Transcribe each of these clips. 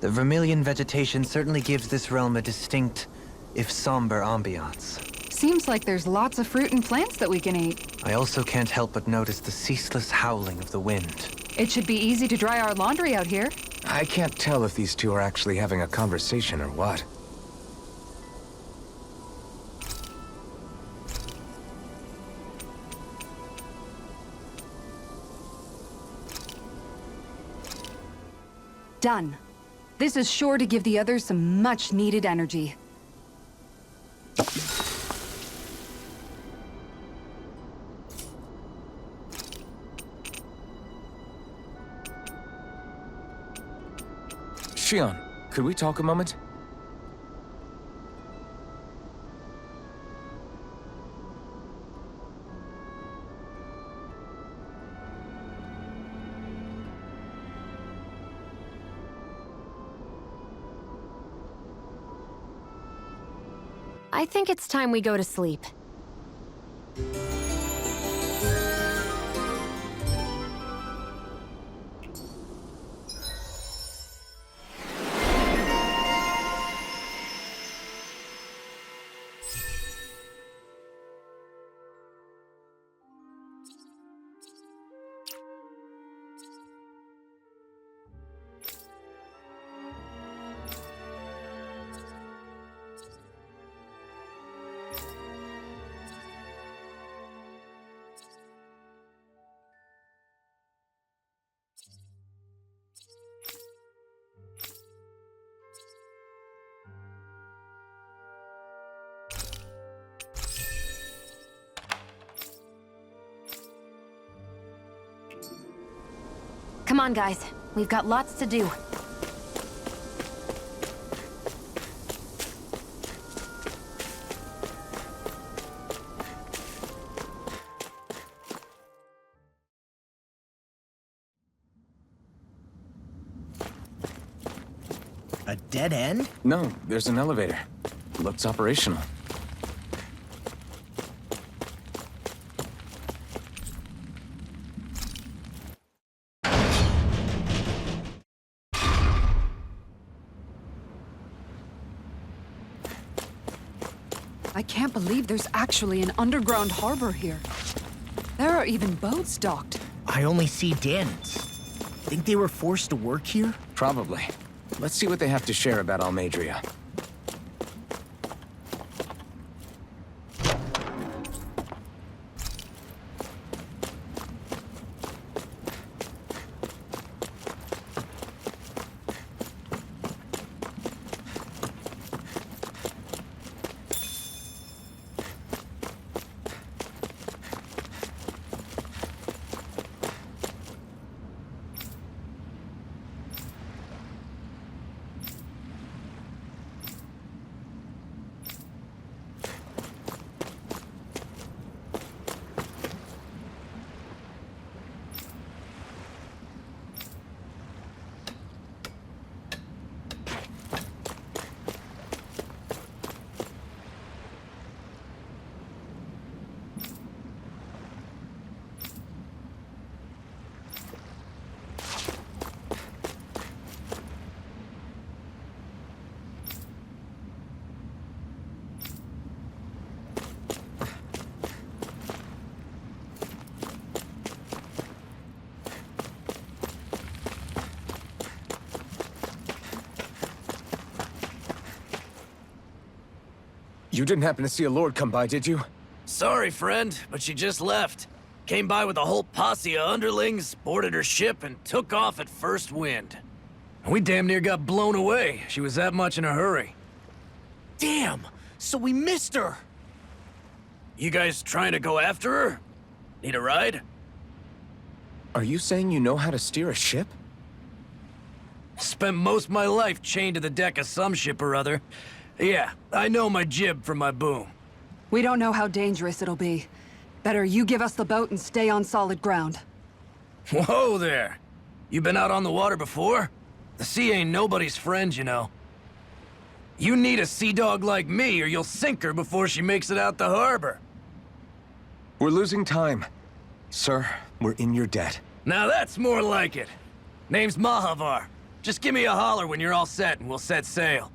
The vermilion vegetation certainly gives this realm a distinct, if somber, ambiance. Seems like there's lots of fruit and plants that we can eat. I also can't help but notice the ceaseless howling of the wind. It should be easy to dry our laundry out here. I can't tell if these two are actually having a conversation or what. Done. This is sure to give the others some much-needed energy. Shion, could we talk a moment? I think it's time we go to sleep. Come on, guys. We've got lots to do. A dead end? No, there's an elevator. Looks operational. I can't believe there's actually an underground harbor here. There are even boats docked. I only see dens. Think they were forced to work here? Probably. Let's see what they have to share about Almadria. You didn't happen to see a lord come by, did you? Sorry, friend, but she just left. Came by with a whole posse of underlings, boarded her ship, and took off at first wind. We damn near got blown away. She was that much in a hurry. Damn! So we missed her! You guys trying to go after her? Need a ride? Are you saying you know how to steer a ship? Spent most of my life chained to the deck of some ship or other. Yeah, I know my jib from my boom. We don't know how dangerous it'll be. Better you give us the boat and stay on solid ground. Whoa there! You been out on the water before? The sea ain't nobody's friend, you know. You need a sea dog like me, or you'll sink her before she makes it out the harbor. We're losing time. Sir, we're in your debt. Now that's more like it. Name's Mahavar. Just give me a holler when you're all set and we'll set sail.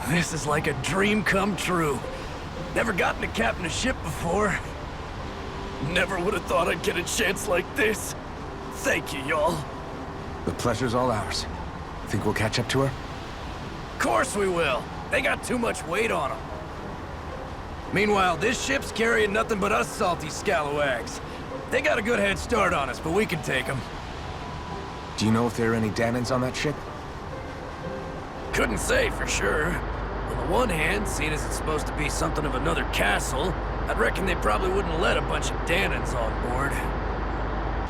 This is like a dream come true. Never gotten to captain a ship before. Never would have thought I'd get a chance like this. Thank you, y'all. The pleasure's all ours. Think we'll catch up to her? Of course we will. They got too much weight on them. Meanwhile, this ship's carrying nothing but us salty scalawags. They got a good head start on us, but we can take them. Do you know if there are any Danans on that ship? Couldn't say for sure. On the one hand, seeing as it's supposed to be something of another castle, I'd reckon they probably wouldn't let a bunch of Danans on board.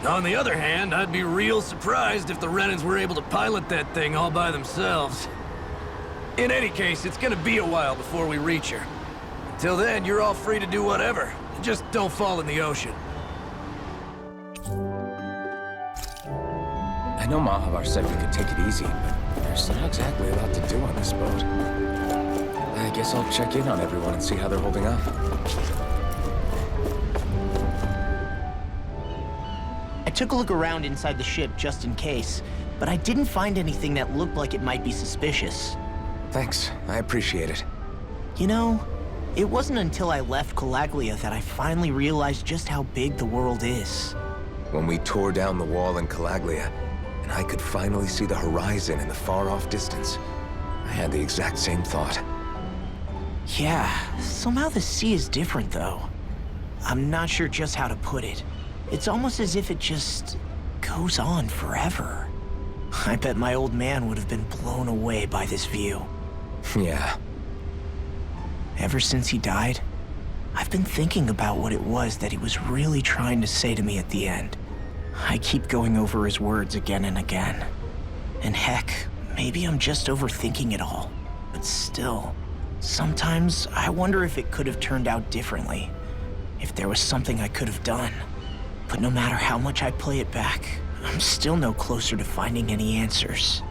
On the other hand, I'd be real surprised if the Renans were able to pilot that thing all by themselves. In any case, it's gonna be a while before we reach her. Until then, you're all free to do whatever. Just don't fall in the ocean. I know Mahavar said we could take it easy, but there's not exactly a lot to do on this boat. I guess I'll check in on everyone and see how they're holding up. I took a look around inside the ship just in case, but I didn't find anything that looked like it might be suspicious. Thanks, I appreciate it. You know, it wasn't until I left Calaglia that I finally realized just how big the world is. When we tore down the wall in Calaglia, and I could finally see the horizon in the far-off distance, I had the exact same thought. Yeah, somehow the sea is different though. I'm not sure just how to put it. It's almost as if it just goes on forever. I bet my old man would have been blown away by this view. Yeah. Ever since he died, I've been thinking about what it was that he was really trying to say to me at the end. I keep going over his words again and again. And heck, maybe I'm just overthinking it all. But still, sometimes I wonder if it could have turned out differently. If there was something I could have done. But no matter how much I play it back, I'm still no closer to finding any answers.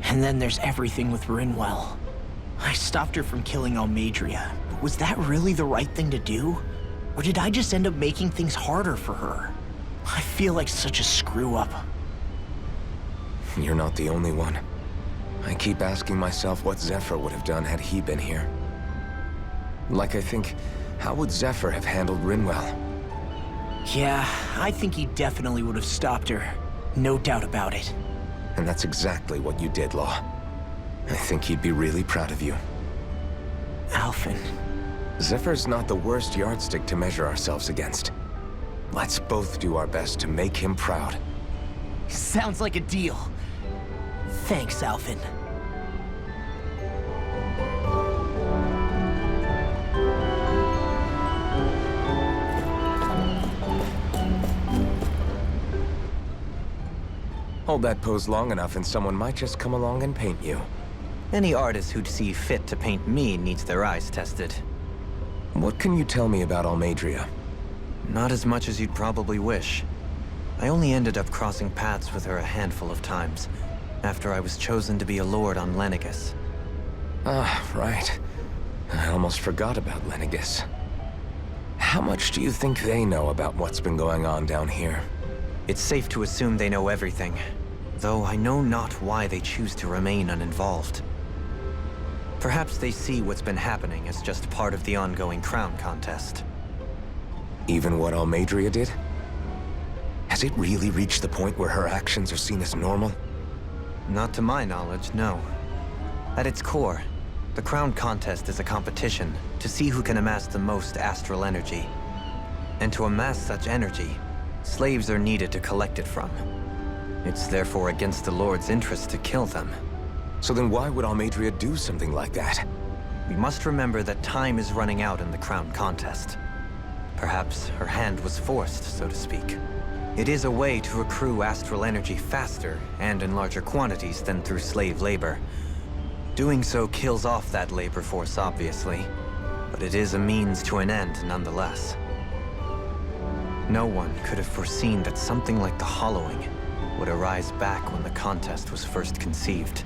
And then there's everything with Rinwell. I stopped her from killing Almadria, but was that really the right thing to do? Or did I just end up making things harder for her? I feel like such a screw-up. You're not the only one. I keep asking myself what Zephyr would have done had he been here. Like I think, how would Zephyr have handled Rinwell? Yeah, I think he definitely would have stopped her. No doubt about it. And that's exactly what you did, Law. I think he'd be really proud of you. Alphen. Zephyr's not the worst yardstick to measure ourselves against. Let's both do our best to make him proud. Sounds like a deal. Thanks, Alphen. Hold that pose long enough and someone might just come along and paint you. Any artist who'd see fit to paint me needs their eyes tested. What can you tell me about Almadria? Not as much as you'd probably wish. I only ended up crossing paths with her a handful of times, after I was chosen to be a lord on Lenegus. Ah, right. I almost forgot about Lenegus. How much do you think they know about what's been going on down here? It's safe to assume they know everything, though I know not why they choose to remain uninvolved. Perhaps they see what's been happening as just part of the ongoing crown contest. Even what Almadria did? Has it really reached the point where her actions are seen as normal? Not to my knowledge, no. At its core, the crown contest is a competition to see who can amass the most astral energy. And to amass such energy, slaves are needed to collect it from. It's therefore against the Lord's interest to kill them. So then why would Almadria do something like that? We must remember that time is running out in the crown contest. Perhaps her hand was forced, so to speak. It is a way to accrue astral energy faster and in larger quantities than through slave labor. Doing so kills off that labor force, obviously, but it is a means to an end nonetheless. No one could have foreseen that something like the Hollowing would arise back when the contest was first conceived.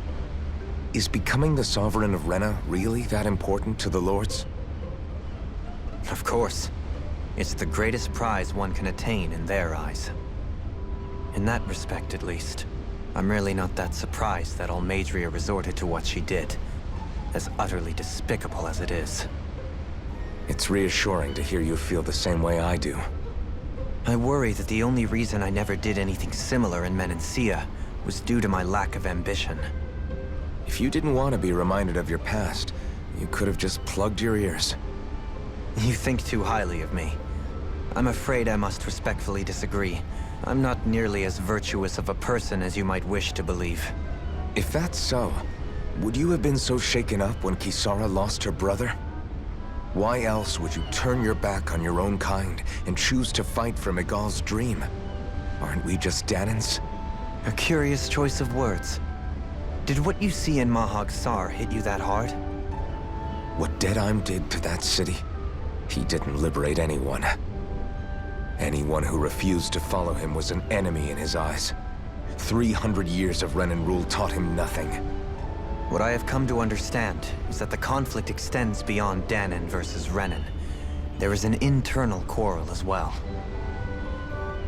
Is becoming the Sovereign of Renna really that important to the Lords? Of course. It's the greatest prize one can attain in their eyes. In that respect, at least, I'm really not that surprised that Almadria resorted to what she did, as utterly despicable as it is. It's reassuring to hear you feel the same way I do. I worry that the only reason I never did anything similar in Menancia was due to my lack of ambition. If you didn't want to be reminded of your past, you could have just plugged your ears. You think too highly of me. I'm afraid I must respectfully disagree. I'm not nearly as virtuous of a person as you might wish to believe. If that's so, would you have been so shaken up when Kisara lost her brother? Why else would you turn your back on your own kind and choose to fight for Miguel's dream? Aren't we just Danans? A curious choice of words. Did what you see in Mahag Sar hit you that hard? What Deadheim did to that city, he didn't liberate anyone. Anyone who refused to follow him was an enemy in his eyes. 300 years of Renan rule taught him nothing. What I have come to understand is that the conflict extends beyond Danan versus Renan. There is an internal quarrel as well.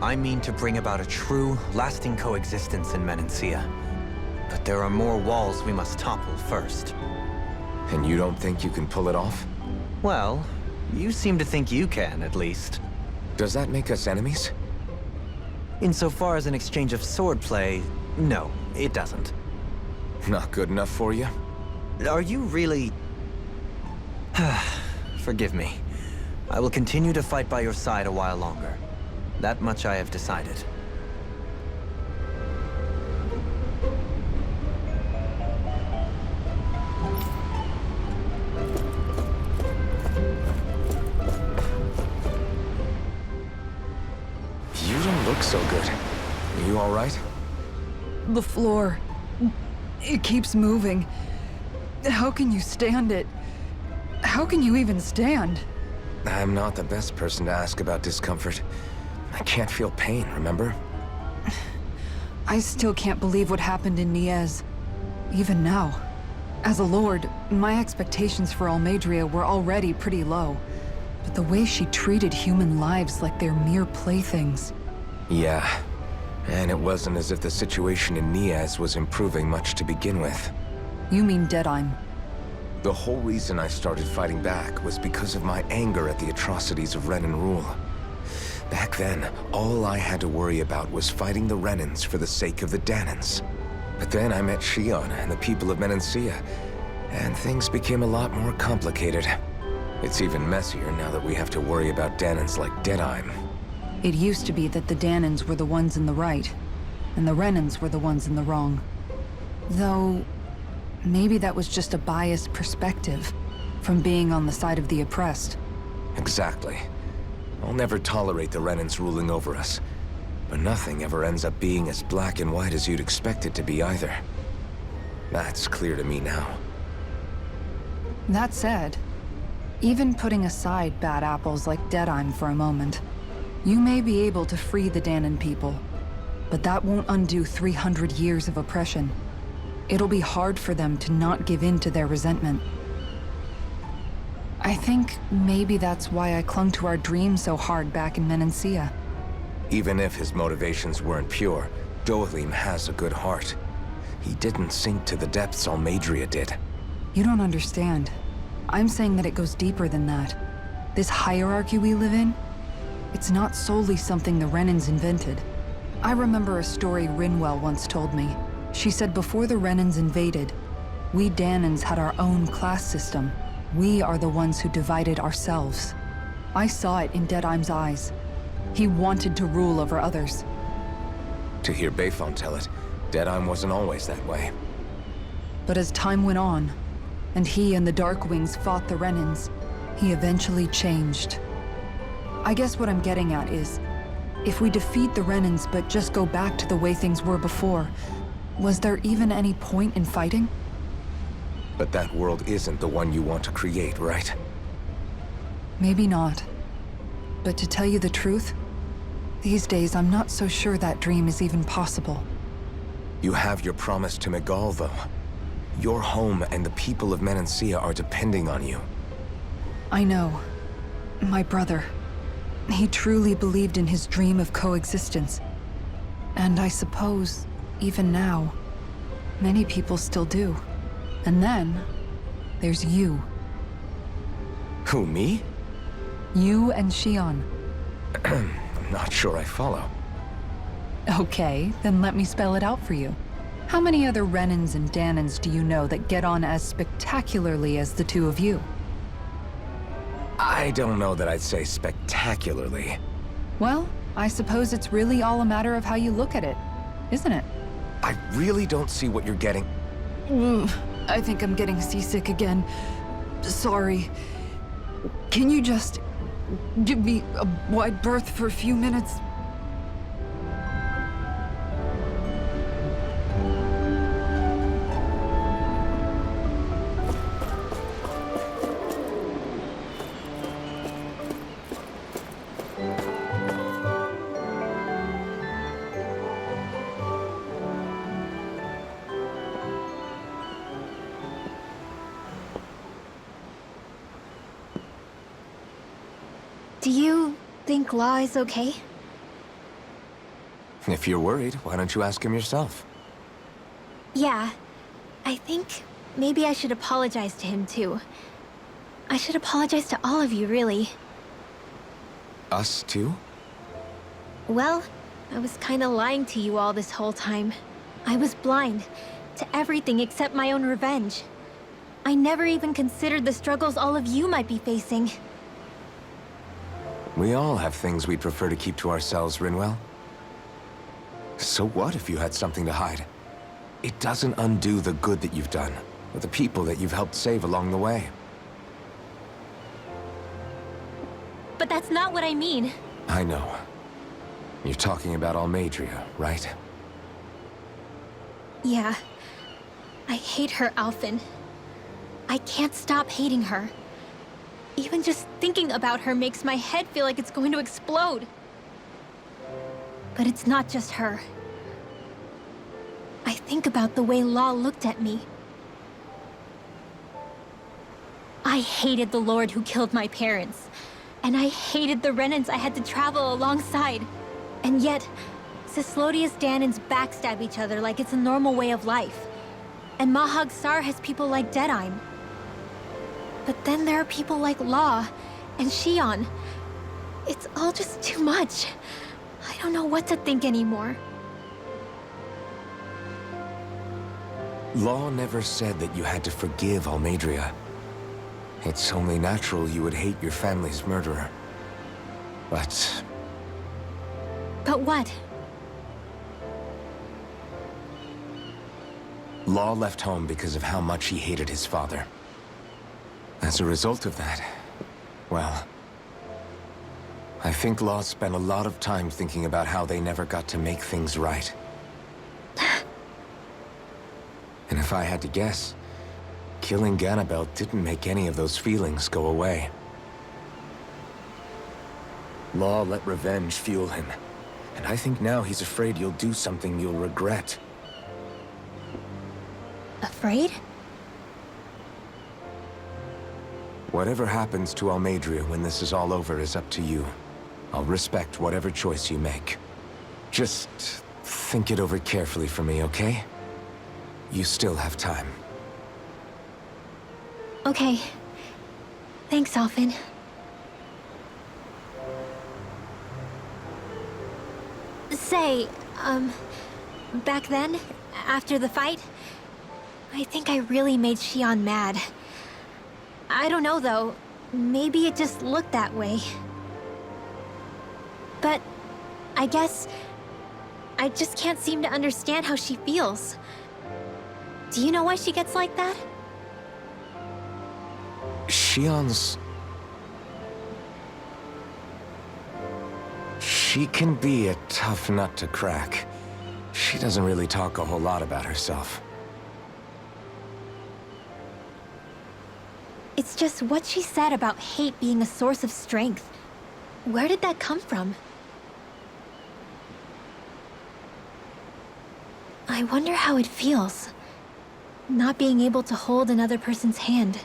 I mean to bring about a true, lasting coexistence in Menancia. But there are more walls we must topple first. And you don't think you can pull it off? Well, you seem to think you can, at least. Does that make us enemies? Insofar as an exchange of swordplay, no, it doesn't. Not good enough for you? Are you really... Forgive me. I will continue to fight by your side a while longer. That much I have decided. You don't look so good. Are you all right? The floor. It keeps moving. How can you stand it? How can you even stand? I'm not the best person to ask about discomfort. I can't feel pain, remember? I still can't believe what happened in Niez. Even now. As a lord, my expectations for Almadria were already pretty low. But the way she treated human lives like they're mere playthings. Yeah. And it wasn't as if the situation in Niaz was improving much to begin with. You mean Deadheim? The whole reason I started fighting back was because of my anger at the atrocities of Renan rule. Back then, all I had to worry about was fighting the Renans for the sake of the Danans. But then I met Shion and the people of Menancia, and things became a lot more complicated. It's even messier now that we have to worry about Danans like Deadheim. It used to be that the Danans were the ones in the right, and the Renans were the ones in the wrong. Though, maybe that was just a biased perspective, from being on the side of the oppressed. Exactly. I'll never tolerate the Renans ruling over us. But nothing ever ends up being as black and white as you'd expect it to be either. That's clear to me now. That said, even putting aside bad apples like Deadheim for a moment, you may be able to free the Danan people, but that won't undo 300 years of oppression. It'll be hard for them to not give in to their resentment. I think maybe that's why I clung to our dream so hard back in Menancia. Even if his motivations weren't pure, Dohalim has a good heart. He didn't sink to the depths Almadria did. You don't understand. I'm saying that it goes deeper than that. This hierarchy we live in, it's not solely something the Renans invented. I remember a story Rinwell once told me. She said before the Renans invaded, we Danans had our own class system. We are the ones who divided ourselves. I saw it in Deadheim's eyes. He wanted to rule over others. To hear Bayfon tell it, Deadheim wasn't always that way. But as time went on, and he and the Darkwings fought the Renans, he eventually changed. I guess what I'm getting at is, if we defeat the Renans but just go back to the way things were before, was there even any point in fighting? But that world isn't the one you want to create, right? Maybe not. But to tell you the truth, these days I'm not so sure that dream is even possible. You have your promise to Miguel, though. Your home and the people of Menancia are depending on you. I know. My brother. He truly believed in his dream of coexistence. And I suppose, even now, many people still do. And then, there's you. Who, me? You and Shion. I'm not sure I follow. Okay, then let me spell it out for you. How many other Renans and Danans do you know that get on as spectacularly as the two of you? I don't know that I'd say spectacularly. Well, I suppose it's really all a matter of how you look at it, isn't it? I really don't see what you're getting. I think I'm getting seasick again. Sorry. Can you just give me a wide berth for a few minutes? Do you think Law is okay? If you're worried, why don't you ask him yourself? Yeah. I think maybe I should apologize to him too. I should apologize to all of you, really. Us too? Well, I was kinda lying to you all this whole time. I was blind to everything except my own revenge. I never even considered the struggles all of you might be facing. We all have things we'd prefer to keep to ourselves, Rinwell. So what if you had something to hide? It doesn't undo the good that you've done, or the people that you've helped save along the way. But that's not what I mean. I know. You're talking about Almadria, right? Yeah. I hate her, Alphen. I can't stop hating her. Even just thinking about her makes my head feel like it's going to explode. But it's not just her. I think about the way Law looked at me. I hated the Lord who killed my parents. And I hated the Renans I had to travel alongside. And yet, Cislodius Danans backstab each other like it's a normal way of life. And Mahag Sar has people like Deadime. But then there are people like Law and Shion. It's all just too much. I don't know what to think anymore. Law never said that you had to forgive Almadria. It's only natural you would hate your family's murderer. But But what? Law left home because of how much he hated his father. As a result of that, well, I think Law spent a lot of time thinking about how they never got to make things right. And if I had to guess, killing Ganabel didn't make any of those feelings go away. Law let revenge fuel him, and I think now he's afraid you'll do something you'll regret. Afraid? Whatever happens to Almadria when this is all over is up to you. I'll respect whatever choice you make. Just think it over carefully for me, okay? You still have time. Okay. Thanks, Alphen. Say, back then, after the fight, I think I really made Shion mad. I don't know, though. Maybe it just looked that way. But I guess I just can't seem to understand how she feels. Do you know why she gets like that? Shion's... She can be a tough nut to crack. She doesn't really talk a whole lot about herself. It's just what she said about hate being a source of strength. Where did that come from? I wonder how it feels, not being able to hold another person's hand.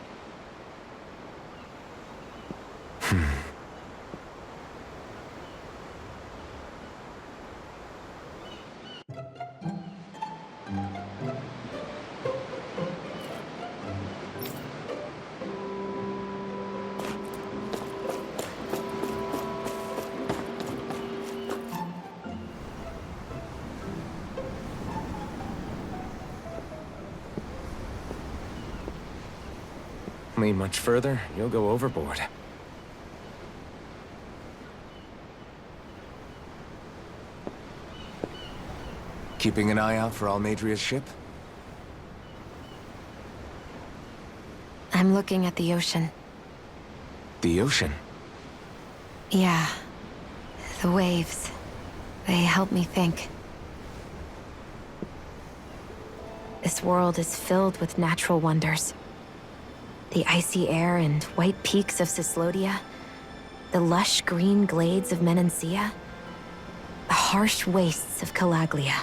Lean much further, you'll go overboard. Keeping an eye out for Almadria's ship? I'm looking at the ocean. The ocean? Yeah. The waves. They help me think. This world is filled with natural wonders. The icy air and white peaks of Cyslodia, the lush green glades of Menancia, the harsh wastes of Calaglia.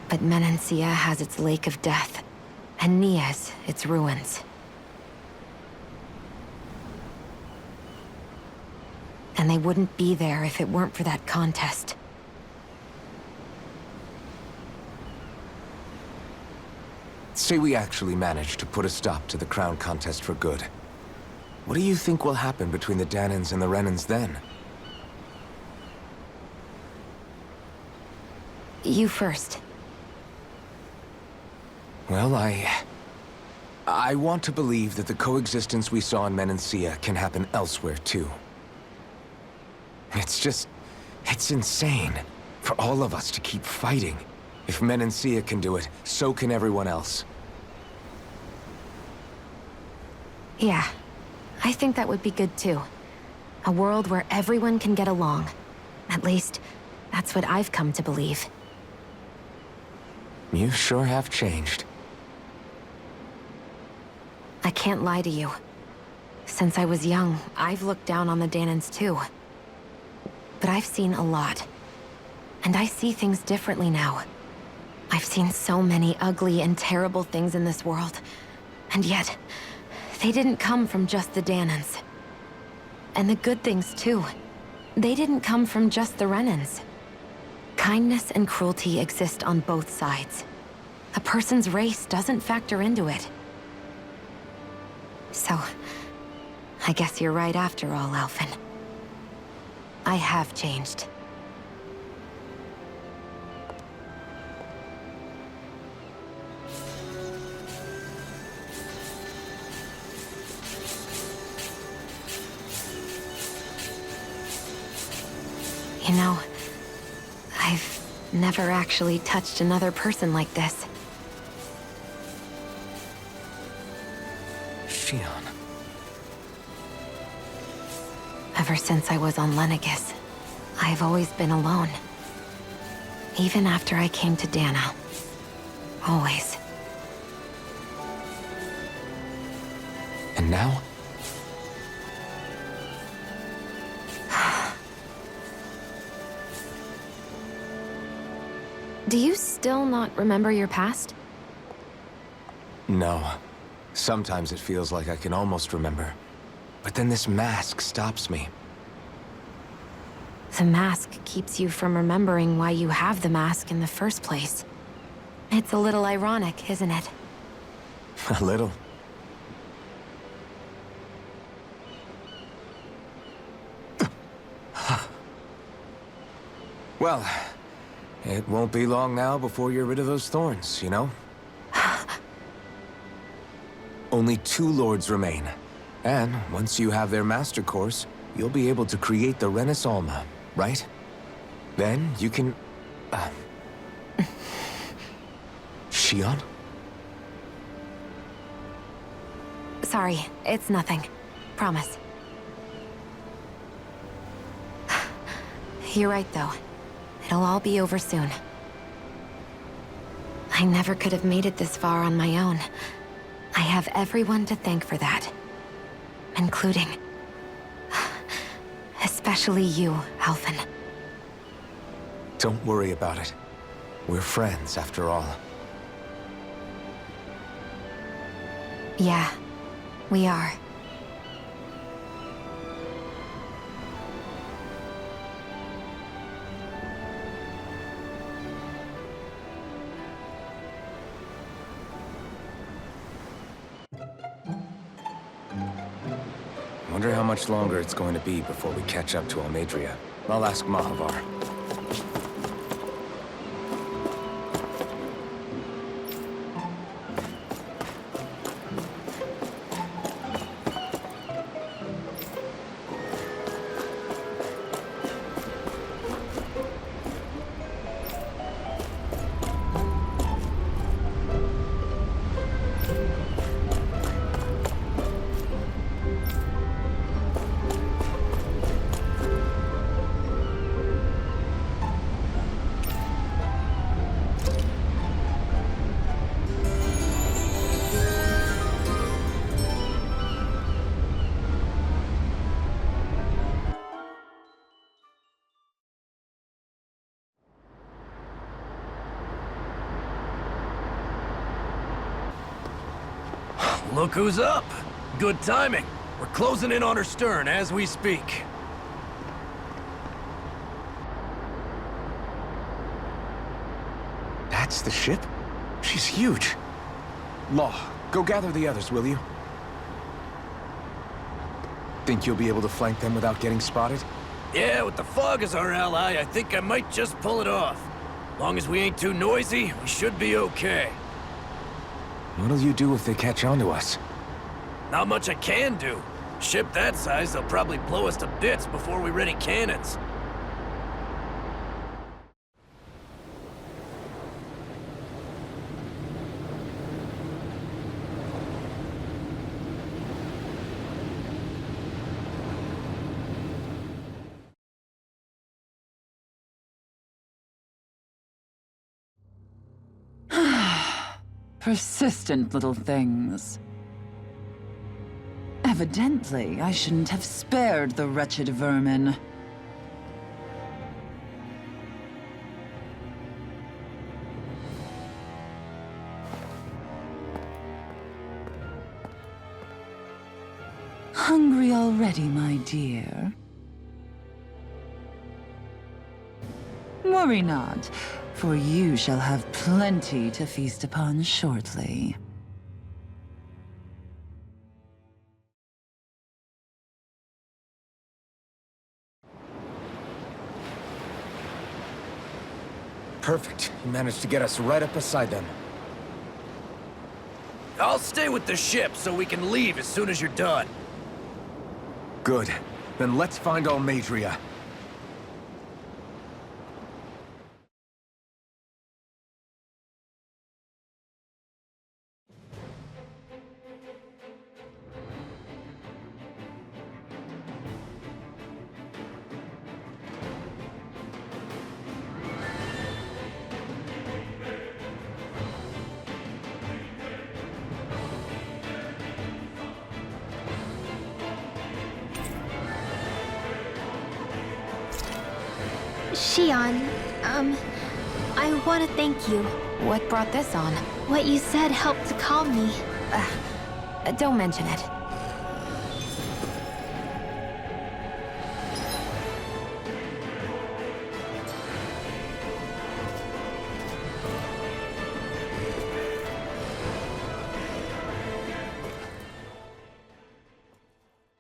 But Menancia has its Lake of Death, and Nias its ruins. And they wouldn't be there if it weren't for that contest. Say we actually manage to put a stop to the crown contest for good. What do you think will happen between the Danans and the Renans then? You first. Well, I want to believe that the coexistence we saw in Menancia can happen elsewhere, too. It's insane for all of us to keep fighting. If Menancia can do it, so can everyone else. Yeah, I think that would be good too. A world where everyone can get along. At least, that's what I've come to believe. You sure have changed. I can't lie to you. Since I was young, I've looked down on the Danans too. But I've seen a lot. And I see things differently now. I've seen so many ugly and terrible things in this world. And yet, they didn't come from just the Danans. And the good things too. They didn't come from just the Renans. Kindness and cruelty exist on both sides. A person's race doesn't factor into it. So, I guess you're right after all, Alphen. I have changed. You know, I've never actually touched another person like this. Shion. Ever since I was on Lenegis, I've always been alone. Even after I came to Dana. Always. And now? Do you still not remember your past? No. Sometimes it feels like I can almost remember. But then this mask stops me. The mask keeps you from remembering why you have the mask in the first place. It's a little ironic, isn't it? A little. Well, it won't be long now before you're rid of those thorns, you know? Only 2 lords remain. And once you have their master course, you'll be able to create the Renis Alma, right? Then you can... Shion? Sorry, it's nothing. Promise. You're right, though. It'll all be over soon. I never could have made it this far on my own. I have everyone to thank for that. Including... especially you, Alphen. Don't worry about it. We're friends, after all. Yeah, we are. Wonder how much longer it's going to be before we catch up to Almeidrea. I'll ask Mahavar. Look who's up! Good timing. We're closing in on her stern as we speak. That's the ship? She's huge. Law, go gather the others, will you? Think you'll be able to flank them without getting spotted? Yeah, with the fog as our ally, I think I might just pull it off. Long as we ain't too noisy, we should be okay. What'll you do if they catch on to us? Not much I can do. Ship that size, they'll probably blow us to bits before we ready cannons. Persistent little things. Evidently, I shouldn't have spared the wretched vermin. Hungry already, my dear? Worry not, for you shall have plenty to feast upon shortly. Perfect. You managed to get us right up beside them. I'll stay with the ship so we can leave as soon as you're done. Good. Then let's find Almeidrea. Shion, I want to thank you. What brought this on? What you said helped to calm me. Don't mention it.